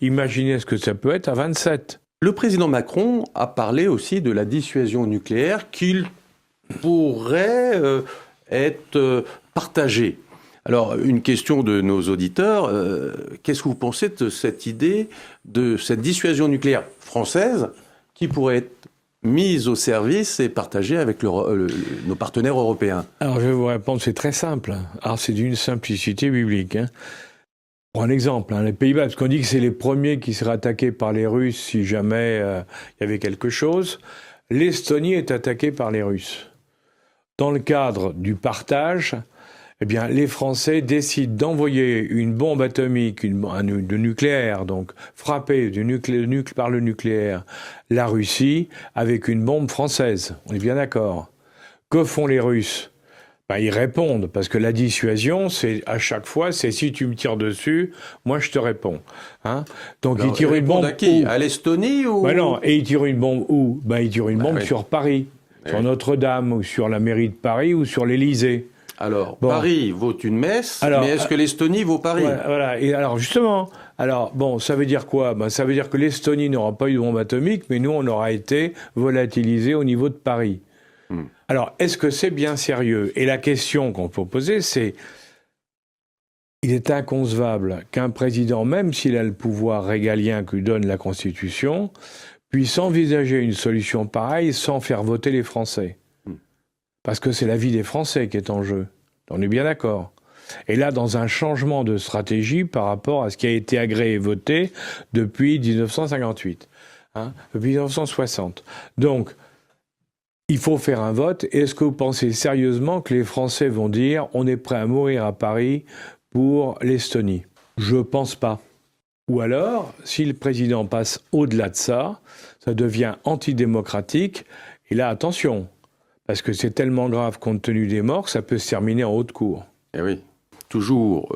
Imaginez ce que ça peut être à 27. Le président Macron a parlé aussi de la dissuasion nucléaire qu'il pourrait être partagée. Alors, une question de nos auditeurs, qu'est-ce que vous pensez de cette idée, de cette dissuasion nucléaire française qui pourrait être mise au service et partagée avec nos partenaires européens? Alors, je vais vous répondre, c'est très simple. Alors, c'est d'une simplicité biblique. Pour un exemple, les Pays-Bas, parce qu'on dit que c'est les premiers qui seraient attaqués par les Russes si jamais il y avait quelque chose. L'Estonie est attaquée par les Russes. Dans le cadre du partage, eh bien, les Français décident d'envoyer une bombe atomique, de nucléaire, donc frapper par le nucléaire la Russie avec une bombe française. On est bien d'accord. Que font les Russes ? Ils répondent, parce que la dissuasion, c'est à chaque fois, c'est si tu me tires dessus, moi je te réponds. Donc ils tirent une bombe à qui ? À l'Estonie ou... Non, et ils tirent une bombe où ? Ils tirent une bombe sur Paris, sur Notre-Dame, ou sur la mairie de Paris, ou sur l'Élysée. Alors, Paris vaut une messe, mais est-ce que l'Estonie vaut Paris ? Voilà. Et alors justement, ça veut dire quoi ? Ça veut dire que l'Estonie n'aura pas eu de bombe atomique, mais nous, on aura été volatilisés au niveau de Paris. Alors, est-ce que c'est bien sérieux ? Et la question qu'on peut poser, c'est il est inconcevable qu'un président, même s'il a le pouvoir régalien que lui donne la Constitution, puisse envisager une solution pareille sans faire voter les Français. Parce que c'est la vie des Français qui est en jeu. On est bien d'accord. Et là, dans un changement de stratégie par rapport à ce qui a été agréé et voté depuis 1958, depuis 1960. Donc, il faut faire un vote. Est-ce que vous pensez sérieusement que les Français vont dire « on est prêt à mourir à Paris pour l'Estonie » ? Je pense pas. Ou alors, si le président passe au-delà de ça, ça devient antidémocratique. Et là, attention, parce que c'est tellement grave compte tenu des morts, ça peut se terminer en haute cour. Eh oui, toujours